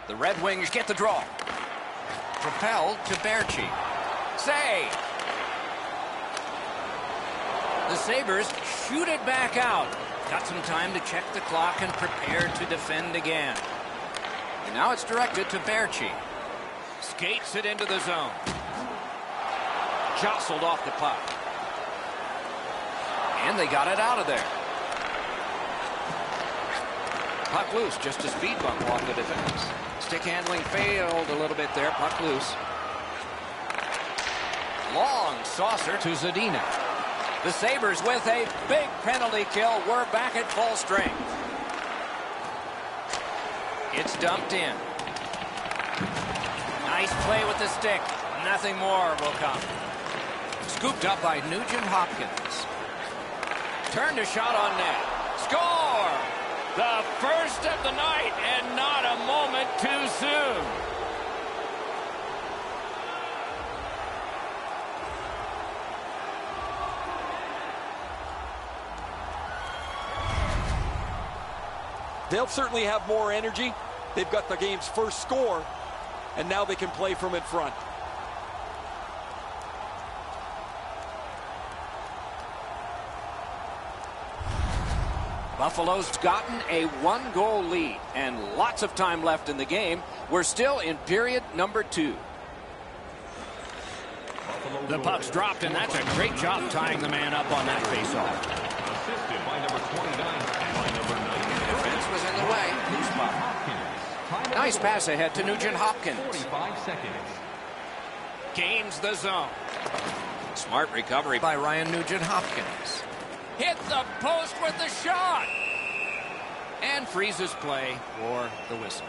The Red Wings get the draw. Propelled to Berchi. Save. The Sabres shoot it back out. Got some time to check the clock and prepare to defend again. And now it's directed to Berchi. Skates it into the zone. Jostled off the puck. And they got it out of there. Puck loose, just a speed bump off the defense. Stick handling failed a little bit there. Puck loose. Long saucer to Zadina. The Sabres with a big penalty kill. We're back at full strength. It's dumped in. Nice play with the stick. Nothing more will come. Scooped up by Nugent Hopkins. Turned a shot on net. Score! The first of the night, and not a moment too soon. They'll certainly have more energy. They've got the game's first score, and now they can play from in front. Buffalo's gotten a one-goal lead and lots of time left in the game. We're still in period number 2. The puck's dropped, and that's a great job tying the man up on that faceoff. Assisted by number 29 and by number 9. Defense was in the way. Loose puck. Nice pass ahead to Nugent Hopkins. 45 seconds. Gains the zone. Smart recovery by Ryan Nugent Hopkins. Hit the post with the shot. And freezes play for the whistle.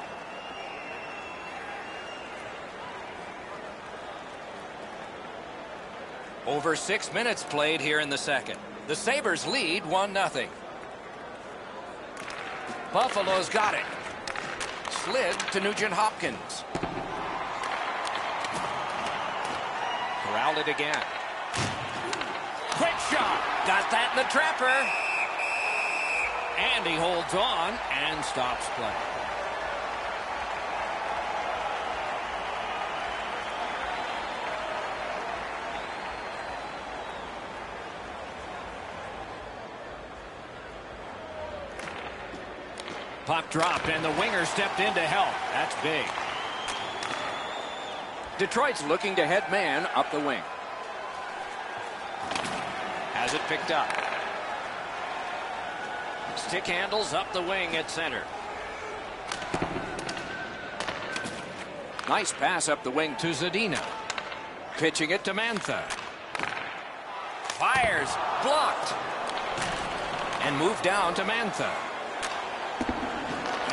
Over 6 minutes played here in the second. The Sabres lead 1-0. Buffalo's got it. Slid to Nugent Hopkins. Corralled it again. Quick shot. Got that in the trapper. And he holds on and stops play. Puck dropped, and the winger stepped in to help. That's big. Detroit's looking to head man up the wing. Has it picked up. Stick handles up the wing at center. Nice pass up the wing to Zadina. Pitching it to Mantha. Fires. Blocked. And moved down to Mantha.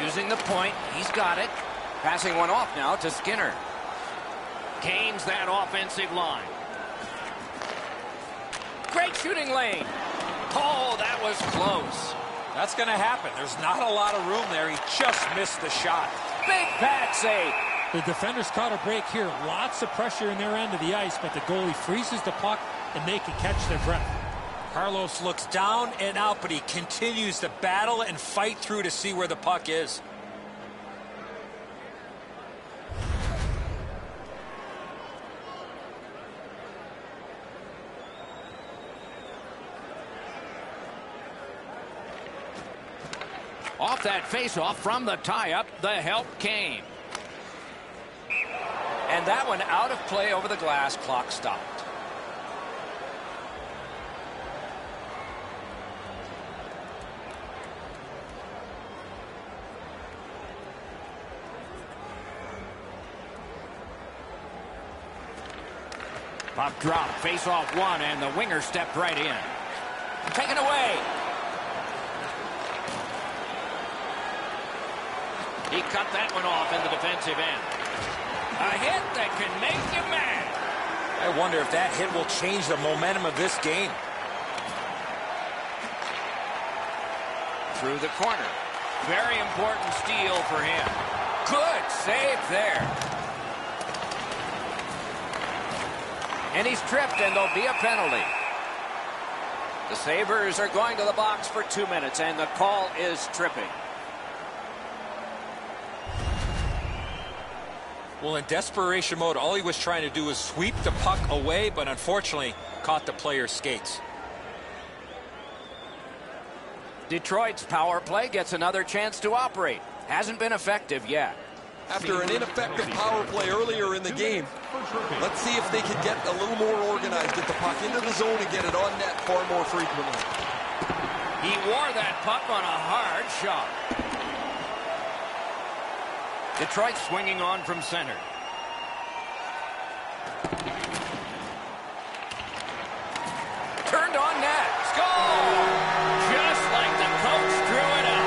Using the point. He's got it. Passing one off now to Skinner. Gains that offensive line. Great shooting lane. Oh, that was close. That's going to happen. There's not a lot of room there. He just missed the shot. Big pad save. The defenders caught a break here. Lots of pressure in their end of the ice, but the goalie freezes the puck, and they can catch their breath. Carlos looks down and out, but he continues to battle and fight through to see where the puck is. Off that faceoff from the tie-up, the help came. And that one out of play over the glass. Clock stopped. Puck drop, face-off one, and the winger stepped right in. Taken away. He cut that one off in the defensive end. A hit that can make you mad. I wonder if that hit will change the momentum of this game. Through the corner. Very important steal for him. Good save there. And he's tripped, and there'll be a penalty. The Sabres are going to the box for 2 minutes, and the call is tripping. Well, in desperation mode, all he was trying to do was sweep the puck away, but unfortunately caught the player's skates. Detroit's power play gets another chance to operate. Hasn't been effective yet. After an ineffective power play earlier in the game, let's see if they can get a little more organized, get the puck into the zone and get it on net far more frequently. He wore that puck on a hard shot. Detroit swinging on from center. Turned on net. Score! Just like the coach drew it up.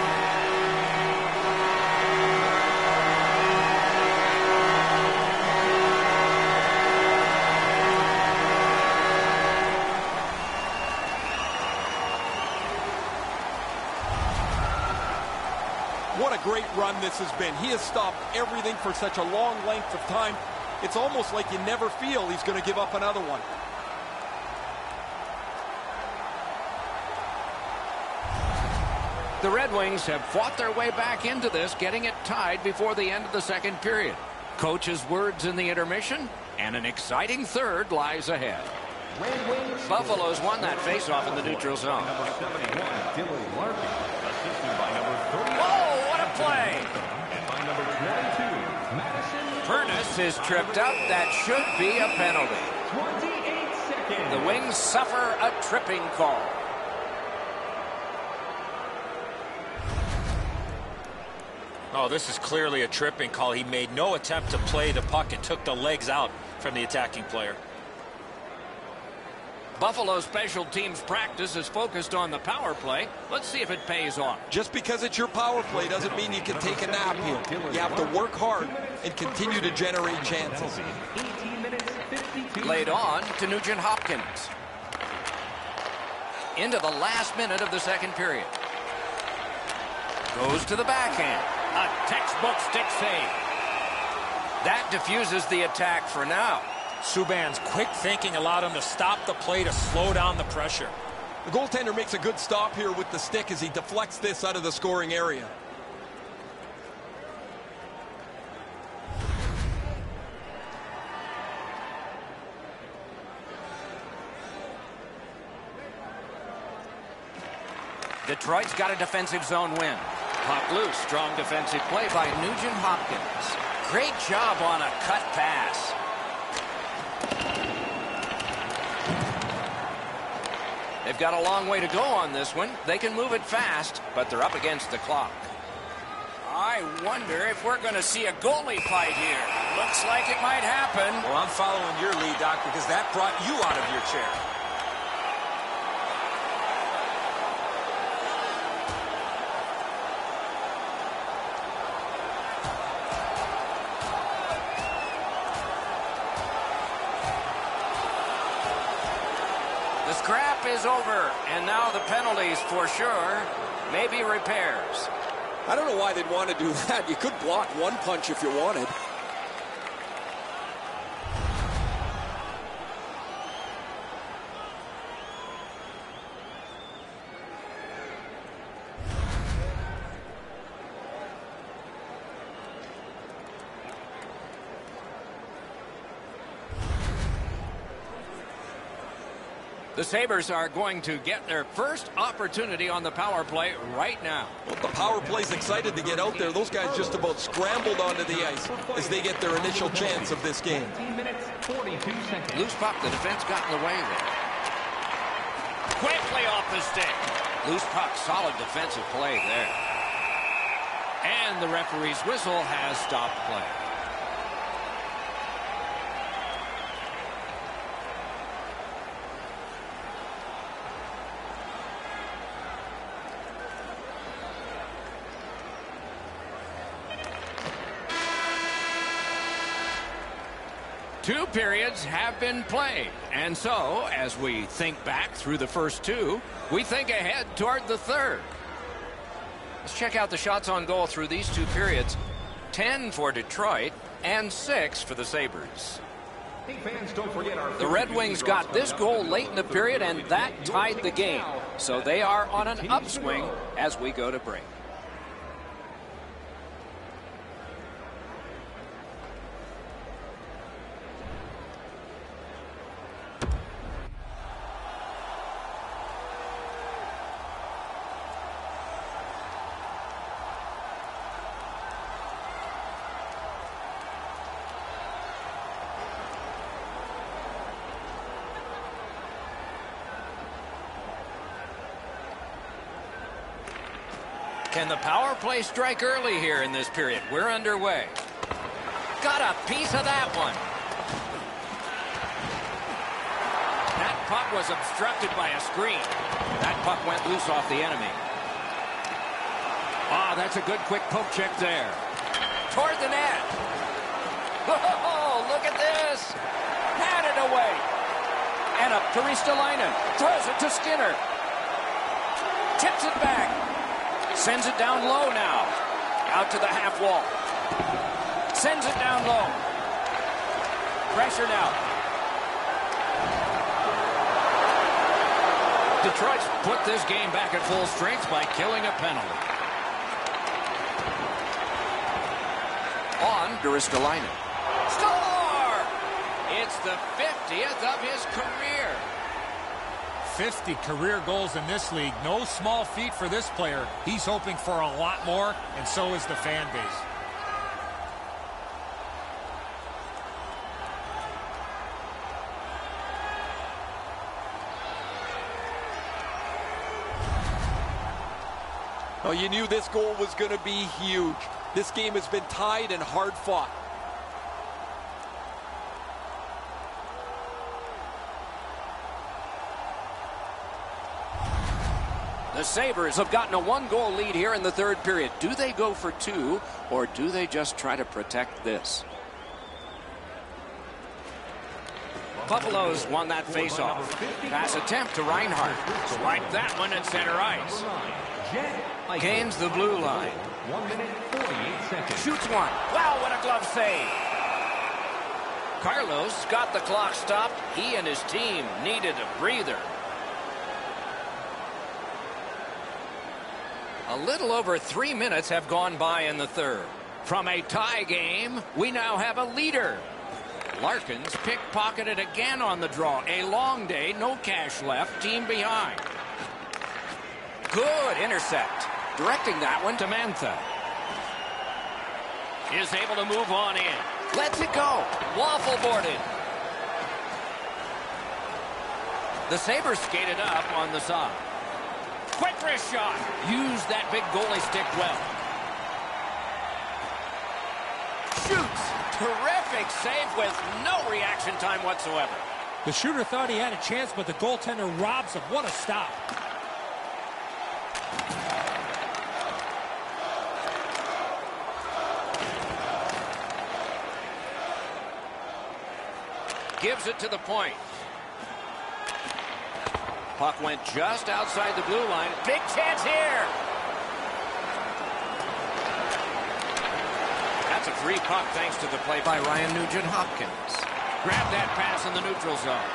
What a great run this has been. He has stopped everything for such a long length of time. It's almost like you never feel he's going to give up another one. The Red Wings have fought their way back into this, getting it tied before the end of the second period. Coach's words in the intermission, and an exciting third lies ahead. Buffalo's won that faceoff in the neutral zone. Oh, what a play! Furness is tripped up. That should be a penalty. The Wings suffer a tripping call. Oh, this is clearly a tripping call. He made no attempt to play the puck and took the legs out from the attacking player. Buffalo's special teams practice is focused on the power play. Let's see if it pays off. Just because it's your power play doesn't mean you can take a nap here. You have to work hard and continue to generate chances. Laid on to Nugent Hopkins. Into the last minute of the second period. Goes to the backhand. A textbook stick save. That diffuses the attack for now. Subban's quick thinking allowed him to stop the play to slow down the pressure. The goaltender makes a good stop here with the stick as he deflects this out of the scoring area. Detroit's got a defensive zone win. Puck loose. Strong defensive play by Nugent Hopkins. Great job on a cut pass. They've got a long way to go on this one. They can move it fast, but they're up against the clock. I wonder if we're going to see a goalie fight here. Looks like it might happen. Well, I'm following your lead, Doc, because that brought you out of your chair. The scrap is over, and now the penalties for sure. Maybe repairs. I don't know why they'd want to do that. You could block one punch if you wanted. The Sabres are going to get their first opportunity on the power play right now. Well, the power play's excited to get out there. Those guys just about scrambled onto the ice as they get their initial chance of this game. Loose puck, the defense got in the way there. Quickly off the stick. Loose puck, solid defensive play there. And the referee's whistle has stopped play. Two periods have been played, and so, as we think back through the first two, we think ahead toward the third. Let's check out the shots on goal through these two periods. 10 for Detroit and 6 for the Sabres. Hey fans, don't forget The Red Wings got this goal late in the period, and that tied the game. So they are on an upswing as we go to break. Can the power play strike early here in this period? We're underway. got a piece of that one. That puck was obstructed by a screen. That puck went loose off the enemy. Oh, that's a good quick poke check there. Toward the net. Oh, look at this. Had it away. And up to Ristolainen. Throws it to Skinner. Tips it back. Sends it down low now. Out to the half wall. Sends it down low. Pressure now. Detroit's put this game back at full strength by killing a penalty. On to Ristolainen. Score! It's the 50th of his career. 50 career goals in this league. No small feat for this player. He's hoping for a lot more, and so is the fan base. Oh, you knew this goal was going to be huge. This game has been tied and hard fought. The Sabres have gotten a one-goal lead here in the third period. Do they go for two, or do they just try to protect this? Buffalo's won that faceoff. Pass attempt to Reinhart. Swipe that one at center ice. Gains the blue line. 1 minute, 48 seconds. Shoots one. Wow, what a glove save. Carlos got the clock stopped. He and his team needed a breather. A little over 3 minutes have gone by in the third. From a tie game, we now have a leader. Larkins pickpocketed again on the draw. A long day, no cash left, team behind. Good intercept. Directing that one to Mantha. Is able to move on in. Lets it go. Waffle boarded. The Sabres skated up on the side. Quick wrist shot. Use that big goalie stick well. Shoots. Terrific save with no reaction time whatsoever. The shooter thought he had a chance, but the goaltender robs him. What a stop. Gives it to the point. Puck went just outside the blue line. Big chance here. That's a free puck thanks to the play by Ryan Nugent-Hopkins. Grab that pass in the neutral zone.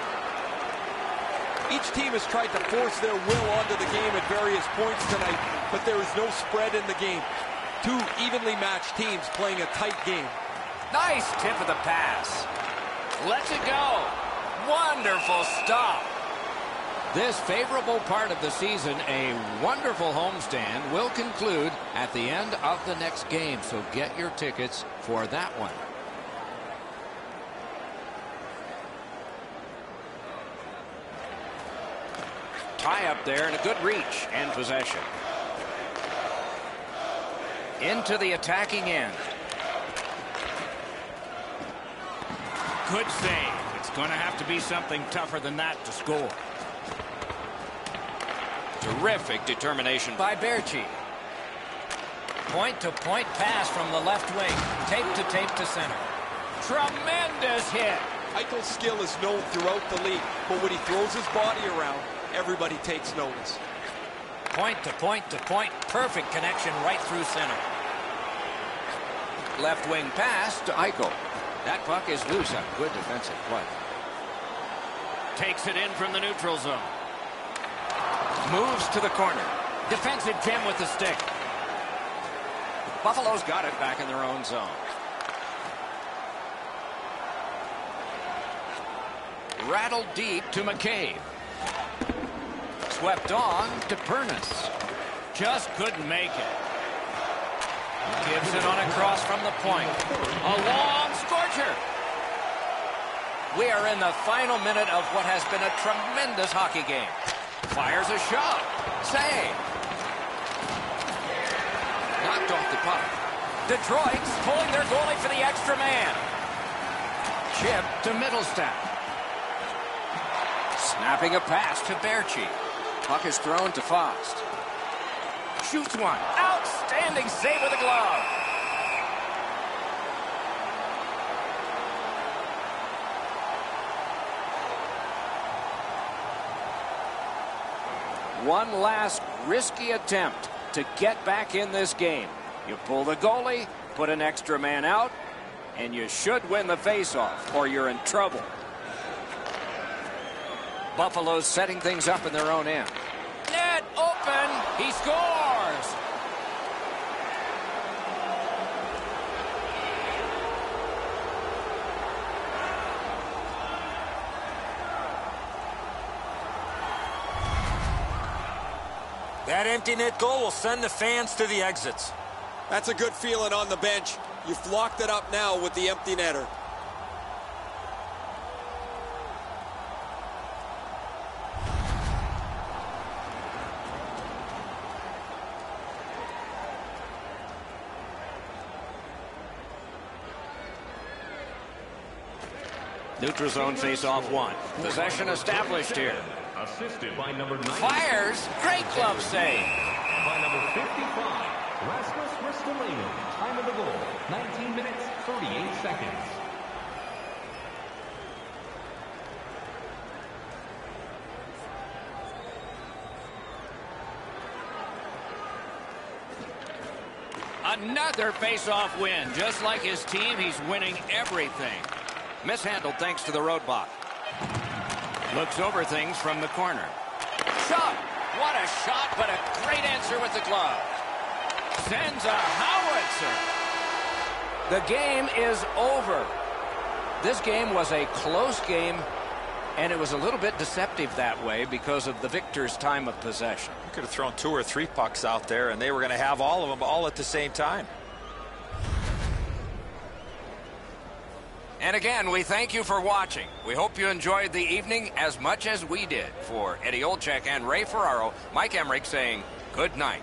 Each team has tried to force their will onto the game at various points tonight, but there is no spread in the game. Two evenly matched teams playing a tight game. Nice tip of the pass. Lets it go. Wonderful stop. This favorable part of the season, a wonderful homestand, will conclude at the end of the next game. So get your tickets for that one. Tie up there and a good reach and possession. Into the attacking end. Good save. It's going to have to be something tougher than that to score. Terrific determination by Berchi. Point-to-point pass from the left wing. Tape to center. Tremendous hit. Eichel's skill is known throughout the league, but when he throws his body around, everybody takes notice. Point-to-point. Perfect connection right through center. Left wing pass to Eichel. That puck is loose. A good defensive play. Takes it in from the neutral zone. Moves to the corner. Defensive gem with the stick. Buffalo's got it back in their own zone. Rattled deep to McCabe. Swept on to Pernis. Just couldn't make it. Gives it on a cross from the point. A long scorcher. We are in the final minute of what has been a tremendous hockey game. Fires a shot. Save. Knocked off the puck. Detroit's pulling their goalie for the extra man. Chip to Middlestat. Snapping a pass to Berchi. Puck is thrown to Fost. Shoots one. Outstanding save with the glove. One last risky attempt to get back in this game. You pull the goalie, put an extra man out, and you should win the faceoff, or you're in trouble. Buffalo's setting things up in their own end. Net open. He scores. That empty net goal will send the fans to the exits. That's a good feeling on the bench. You've locked it up now with the empty netter. Neutral zone face-off one. Possession established here. Assisted by number 9. Fires. Great glove save. By number 55, Rasmus Ristolainen. Time of the goal, 19 minutes, 38 seconds. Another face-off win. Just like his team, he's winning everything. Mishandled thanks to the roadblock. Looks over things from the corner. Shot! What a shot, but a great answer with the glove. Sends a howitzer. The game is over. This game was a close game, and it was a little bit deceptive that way because of the victor's time of possession. You could have thrown 2 or 3 pucks out there, and they were going to have all of them all at the same time. And again, we thank you for watching. We hope you enjoyed the evening as much as we did. For Eddie Olczyk and Ray Ferraro, Mike Emmerich saying good night.